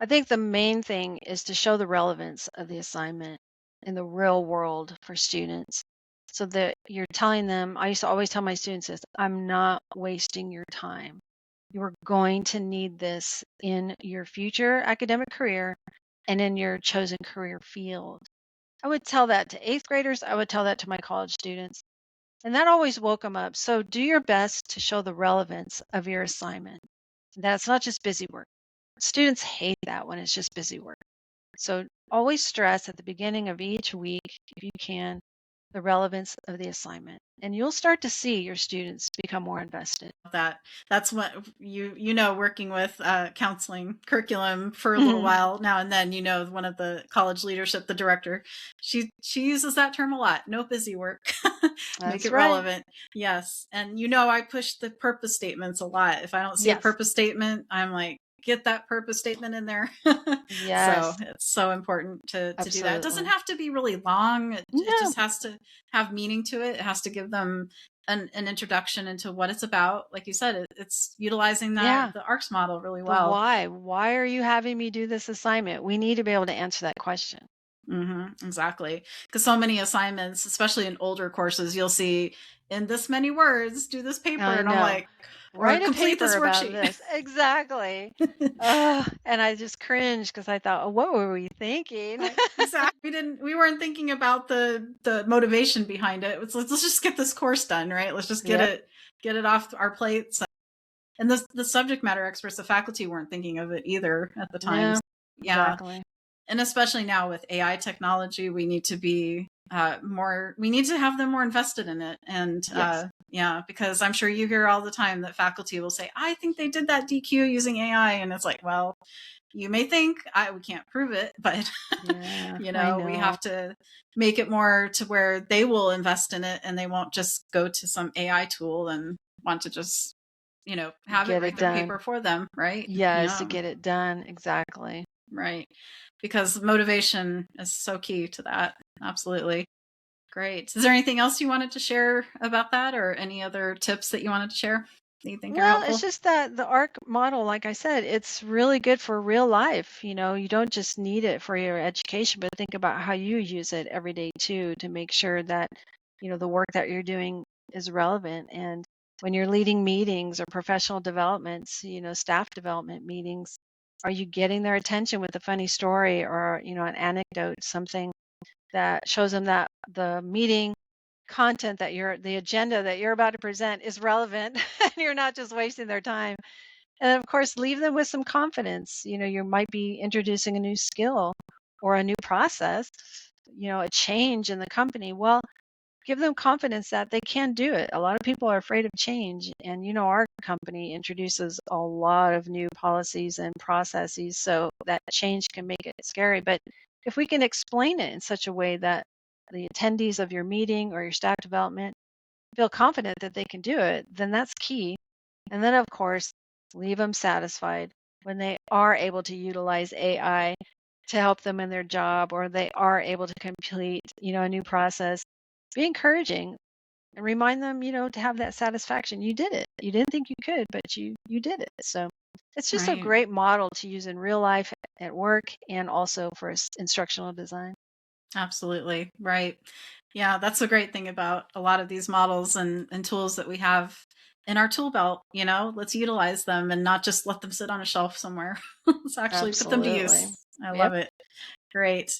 I think the main thing is to show the relevance of the assignment in the real world for students so that you're telling them. I used to always tell my students this: I'm not wasting your time. You're going to need this in your future academic career and in your chosen career field. I would tell that to eighth graders. I would tell that to my college students. And that always woke them up. So do your best to show the relevance of your assignment. That's not just busy work. Students hate that when it's just busy work. So always stress at the beginning of each week, if you can, the relevance of the assignment. And you'll start to see your students become more invested. That that's what working with counseling curriculum for a little Mhm. while now and then, one of the college leadership, the director, she uses that term a lot. No busy work. Make That's it right. relevant. Yes. And I push the purpose statements a lot. If I don't see a Yes. purpose statement, I'm like, get that purpose statement in there. So Yes. it's so important to do that. It doesn't Absolutely. have to be really long. It No. just has to have meaning to it. It has to give them an introduction into what it's about. Like you said, it's utilizing Yeah. the ARCS model really The well. why. Why are you having me do this assignment? We need to be able to answer that question. Exactly. Because so many assignments, especially in older courses, you'll see in this many words, do this paper. I And I'm know. like, or Write a complete paper this about worksheet. this. Exactly. And I just cringed because I thought, oh, what were we thinking? Right. Exactly. We weren't thinking about the motivation behind it. It's let's just get this course done, right? Let's just Yep. get it off our plates. And the subject matter experts, the faculty weren't thinking of it either at the time. No, Yeah. exactly. And especially now with AI technology, we need to be we need to have them more invested in it. And Yes. yeah, because I'm sure you hear all the time that faculty will say, I think they did that DQ using AI. And it's like, well, you may think we can't prove it, but Yeah, I we know. have to make it more to where they will invest in it and they won't just go to some AI tool and want to just, have it Get write it their done. paper for them. Right. Yes, to Yeah. get it done. Exactly. Right. Because motivation is so key to that. Absolutely. Great. Is there anything else you wanted to share about that or any other tips that you wanted to share that you think are Well, it's helpful? just that the ARC model, like I said, it's really good for real life. You don't just need it for your education, but think about how you use it every day too to make sure that, the work that you're doing is relevant. And when you're leading meetings or professional developments, staff development meetings, are you getting their attention with a funny story or, an anecdote, something that shows them that the meeting content the agenda that you're about to present is relevant and you're not just wasting their time. And of course, leave them with some confidence. You might be introducing a new skill or a new process, a change in the company. Well, give them confidence that they can do it. A lot of people are afraid of change. And, our company introduces a lot of new policies and processes. So that change can make it scary. But if we can explain it in such a way that the attendees of your meeting or your staff development feel confident that they can do it, then that's key. And then, of course, leave them satisfied when they are able to utilize AI to help them in their job or they are able to complete, a new process. Be encouraging and remind them, to have that satisfaction. You did it. You didn't think you could, but you did it. So it's just a Right. great model to use in real life at work and also for instructional design. Absolutely. Right. Yeah, that's the great thing about a lot of these models and tools that we have in our tool belt. Let's utilize them and not just let them sit on a shelf somewhere. Let's actually put them to Absolutely. use. I Yep. love it. Great.